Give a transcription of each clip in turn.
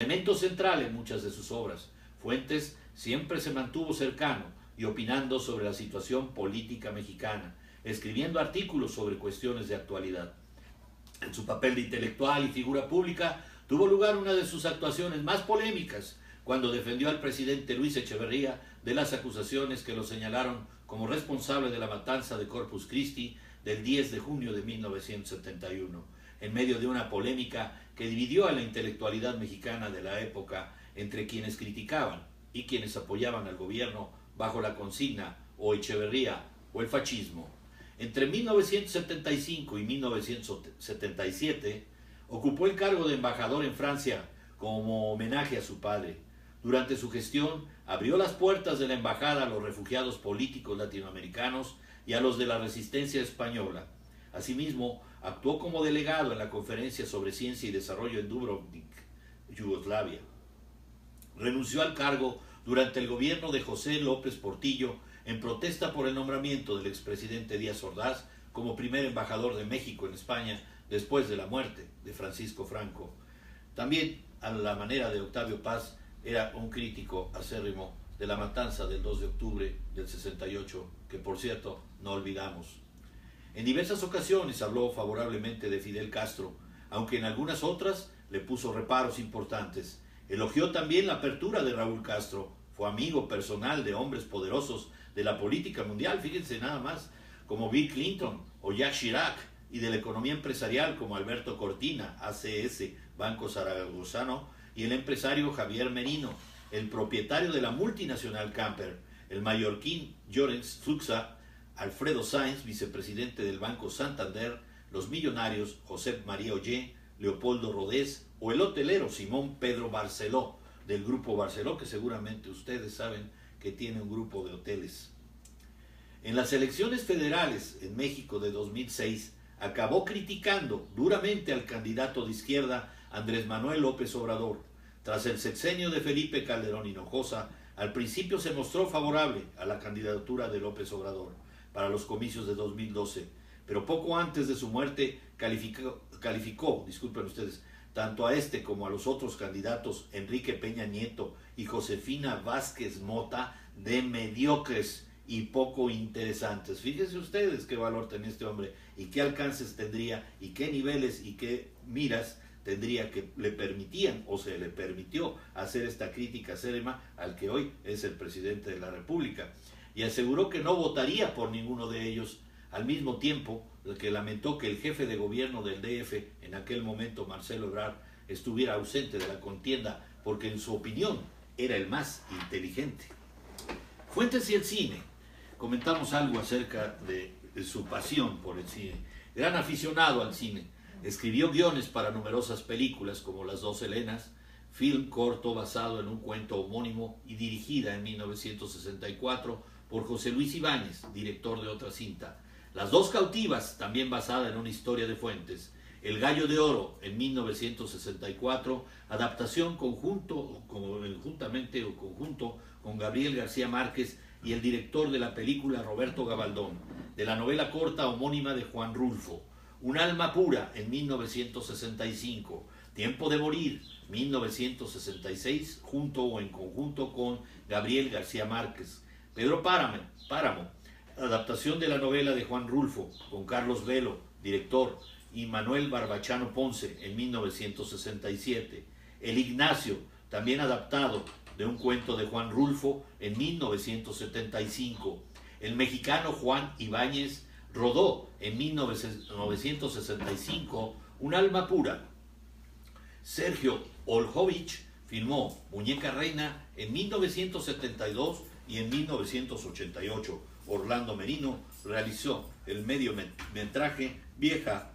Elemento central en muchas de sus obras, Fuentes siempre se mantuvo cercano y opinando sobre la situación política mexicana, escribiendo artículos sobre cuestiones de actualidad. En su papel de intelectual y figura pública tuvo lugar una de sus actuaciones más polémicas cuando defendió al presidente Luis Echeverría de las acusaciones que lo señalaron como responsable de la matanza de Corpus Christi del 10 de junio de 1971, en medio de una polémica que dividió a la intelectualidad mexicana de la época entre quienes criticaban y quienes apoyaban al gobierno bajo la consigna o Echeverría o el fascismo. Entre 1975 y 1977 ocupó el cargo de embajador en Francia como homenaje a su padre. Durante su gestión abrió las puertas de la embajada a los refugiados políticos latinoamericanos y a los de la resistencia española. Asimismo, actuó como delegado en la Conferencia sobre Ciencia y Desarrollo en Dubrovnik, Yugoslavia. Renunció al cargo durante el gobierno de José López Portillo en protesta por el nombramiento del expresidente Díaz Ordaz como primer embajador de México en España después de la muerte de Francisco Franco. También, a la manera de Octavio Paz, era un crítico acérrimo de la matanza del 2 de octubre del 68, que por cierto no olvidamos. En diversas ocasiones habló favorablemente de Fidel Castro, aunque en algunas otras le puso reparos importantes. Elogió también la apertura de Raúl Castro, fue amigo personal de hombres poderosos de la política mundial, fíjense nada más, como Bill Clinton o Jacques Chirac, y de la economía empresarial como Alberto Cortina, ACS, Banco Zaragozano, y el empresario Javier Merino, el propietario de la multinacional Camper, el mallorquín Llorenç Fluxa, Alfredo Sainz, vicepresidente del Banco Santander, los millonarios Josep María Ollé, Leopoldo Rodés o el hotelero Simón Pedro Barceló, del Grupo Barceló, que seguramente ustedes saben que tiene un grupo de hoteles. En las elecciones federales en México de 2006, acabó criticando duramente al candidato de izquierda Andrés Manuel López Obrador. Tras el sexenio de Felipe Calderón Hinojosa, al principio se mostró favorable a la candidatura de López Obrador para los comicios de 2012, pero poco antes de su muerte calificó, disculpen ustedes, tanto a este como a los otros candidatos, Enrique Peña Nieto y Josefina Vázquez Mota, de mediocres y poco interesantes. Fíjense ustedes qué valor tenía este hombre y qué alcances tendría y qué niveles y qué miras tendría que le permitían o se le permitió hacer esta crítica acérrima al que hoy es el presidente de la República. Y aseguró que no votaría por ninguno de ellos, al mismo tiempo que lamentó que el jefe de gobierno del DF, en aquel momento Marcelo Ebrard, estuviera ausente de la contienda porque en su opinión era el más inteligente. Fuentes y el cine. Comentamos algo acerca de su pasión por el cine. Gran aficionado al cine. Escribió guiones para numerosas películas como Las dos Helenas, film corto basado en un cuento homónimo y dirigida en 1964 por José Luis Ibáñez, director de otra cinta. Las dos cautivas, también basada en una historia de Fuentes. El Gallo de Oro, en 1964, adaptación conjunto con Gabriel García Márquez y el director de la película Roberto Gabaldón, de la novela corta homónima de Juan Rulfo. Un alma pura, en 1965. Tiempo de morir, 1966, junto o en conjunto con Gabriel García Márquez. Pedro Páramo, adaptación de la novela de Juan Rulfo, con Carlos Velo, director, y Manuel Barbachano Ponce, en 1967. El Ignacio, también adaptado de un cuento de Juan Rulfo, en 1975. El mexicano Juan Ibáñez rodó en 1965 Un alma pura. Sergio Oljovich filmó Muñeca Reina en 1972 y en 1988. Orlando Merino realizó el mediometraje Vieja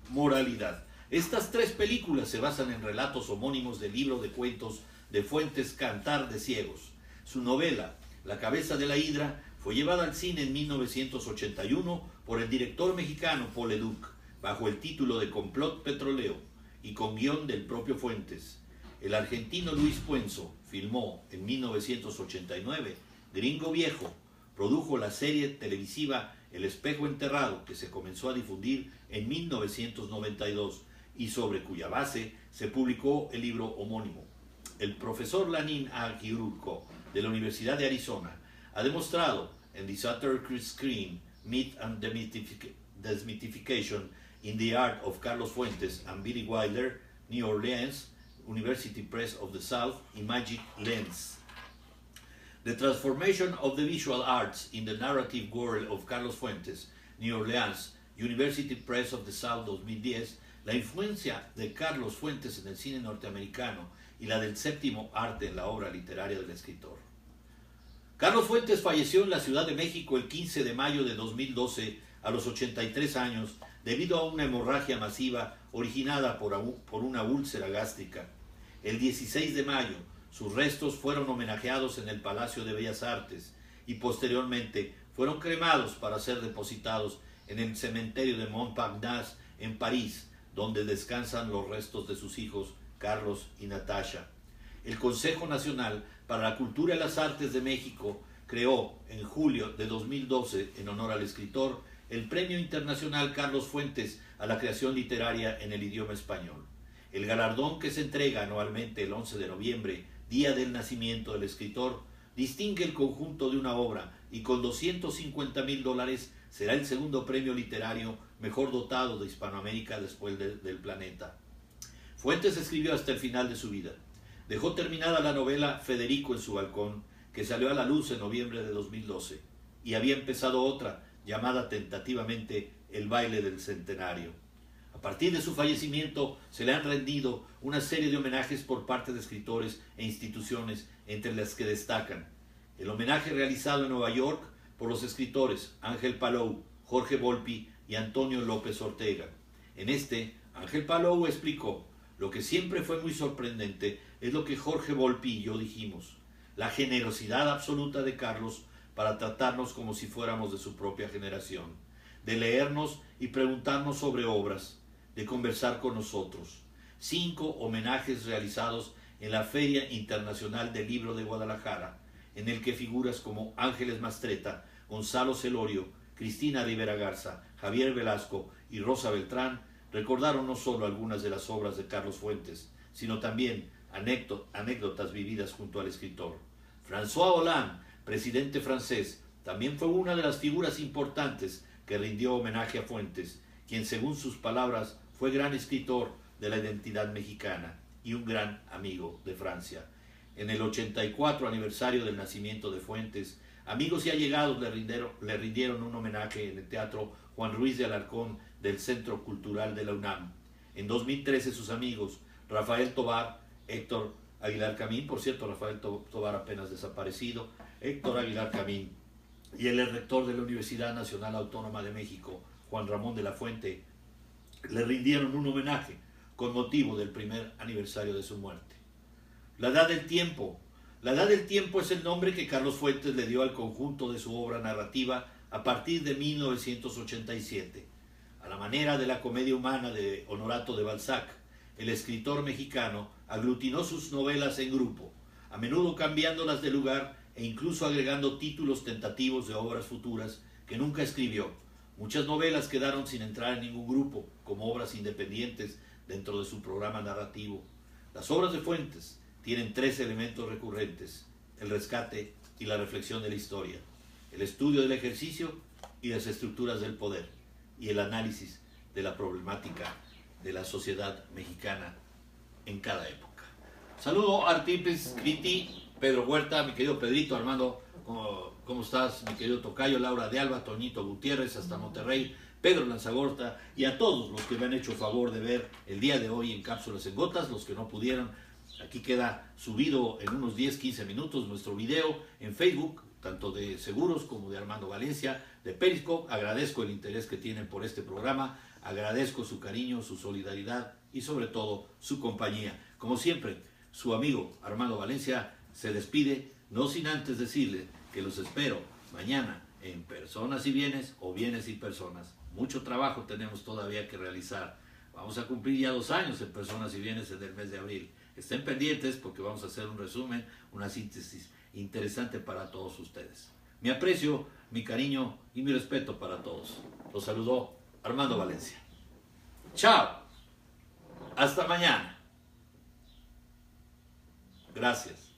Moralidad. Estas tres películas se basan en relatos homónimos del libro de cuentos de Fuentes Cantar de Ciegos. Su novela La cabeza de la hidra fue llevada al cine en 1981 por el director mexicano Paul Leduc, bajo el título de Complot Petrolero y con guión del propio Fuentes. El argentino Luis Puenzo filmó en 1989 Gringo Viejo, produjo la serie televisiva El espejo enterrado, que se comenzó a difundir en 1992 y sobre cuya base se publicó el libro homónimo. El profesor Lanin Quirurco de la Universidad de Arizona ha demostrado en The Shutter Screen, Myth and Demystification in the Art of Carlos Fuentes and Billy Wilder, New Orleans, University Press of the South, in Magic Lens. The transformation of the visual arts in the narrative world of Carlos Fuentes, New Orleans, University Press of the South 2010, la influencia de Carlos Fuentes en el cine norteamericano y la del séptimo arte en la obra literaria del escritor. Carlos Fuentes falleció en la Ciudad de México el 15 de mayo de 2012 a los 83 años debido a una hemorragia masiva originada por una úlcera gástrica. El 16 de mayo, sus restos fueron homenajeados en el Palacio de Bellas Artes y posteriormente fueron cremados para ser depositados en el cementerio de Montparnasse en París, donde descansan los restos de sus hijos Carlos y Natasha. El Consejo Nacional para la Cultura y las Artes de México creó en julio de 2012, en honor al escritor, el Premio Internacional Carlos Fuentes a la creación literaria en el idioma español. El galardón, que se entrega anualmente el 11 de noviembre, día del nacimiento del escritor, distingue el conjunto de una obra y con $250,000 será el segundo premio literario mejor dotado de Hispanoamérica después del planeta. Fuentes escribió hasta el final de su vida. Dejó terminada la novela Federico en su balcón, que salió a la luz en noviembre de 2012, y había empezado otra llamada tentativamente El baile del centenario. A partir de su fallecimiento se le han rendido una serie de homenajes por parte de escritores e instituciones, entre las que destacan el homenaje realizado en Nueva York por los escritores Ángel Palou, Jorge Volpi y Antonio López Ortega. En este, Ángel Palou explicó: lo que siempre fue muy sorprendente es lo que Jorge Volpi y yo dijimos, la generosidad absoluta de Carlos para tratarnos como si fuéramos de su propia generación, de leernos y preguntarnos sobre obras, de conversar con nosotros. 5 homenajes realizados en la Feria Internacional del Libro de Guadalajara, en el que figuras como Ángeles Mastretta, Gonzalo Celorio, Cristina Rivera Garza, Javier Velasco y Rosa Beltrán recordaron no solo algunas de las obras de Carlos Fuentes, sino también anécdotas vividas junto al escritor. François Hollande, presidente francés, también fue una de las figuras importantes que rindió homenaje a Fuentes, quien, según sus palabras, fue gran escritor de la identidad mexicana y un gran amigo de Francia. En el 84 aniversario del nacimiento de Fuentes, amigos y allegados le rindieron un homenaje en el Teatro Juan Ruiz de Alarcón del Centro Cultural de la UNAM. En 2013 sus amigos Rafael Tovar, Héctor Aguilar Camín, por cierto, Rafael Tovar apenas desaparecido, Héctor Aguilar Camín, y el rector de la Universidad Nacional Autónoma de México, Juan Ramón de la Fuente, le rindieron un homenaje con motivo del primer aniversario de su muerte. La Edad del Tiempo. La Edad del Tiempo es el nombre que Carlos Fuentes le dio al conjunto de su obra narrativa a partir de 1987. A la manera de la comedia humana de Honorato de Balzac, el escritor mexicano aglutinó sus novelas en grupo, a menudo cambiándolas de lugar e incluso agregando títulos tentativos de obras futuras que nunca escribió. Muchas novelas quedaron sin entrar en ningún grupo, como obras independientes dentro de su programa narrativo. Las obras de Fuentes tienen 3 elementos recurrentes: el rescate y la reflexión de la historia, el estudio del ejercicio y las estructuras del poder, y el análisis de la problemática de la sociedad mexicana en cada época. Saludo a Artipes, Criti, Pedro Huerta, mi querido Pedrito, Armando, ¿cómo estás? Mi querido Tocayo, Laura de Alba, Toñito Gutiérrez, hasta Monterrey, Pedro Lanzagorta, y a todos los que me han hecho favor de ver el día de hoy en Cápsulas en Gotas, los que no pudieron. Aquí queda subido en unos 10-15 minutos nuestro video en Facebook, tanto de Seguros como de Armando Valencia, de Periscope. Agradezco el interés que tienen por este programa, agradezco su cariño, su solidaridad y sobre todo su compañía. Como siempre, su amigo Armando Valencia se despide, no sin antes decirle que los espero mañana en Personas y Bienes o Bienes y Personas. Mucho trabajo tenemos todavía que realizar. Vamos a cumplir ya 2 años en Personas y Bienes en el mes de abril. Estén pendientes porque vamos a hacer un resumen, una síntesis interesante para todos ustedes. Mi aprecio, mi cariño y mi respeto para todos. Los saludó Armando Valencia. ¡Chao! Hasta mañana. Gracias.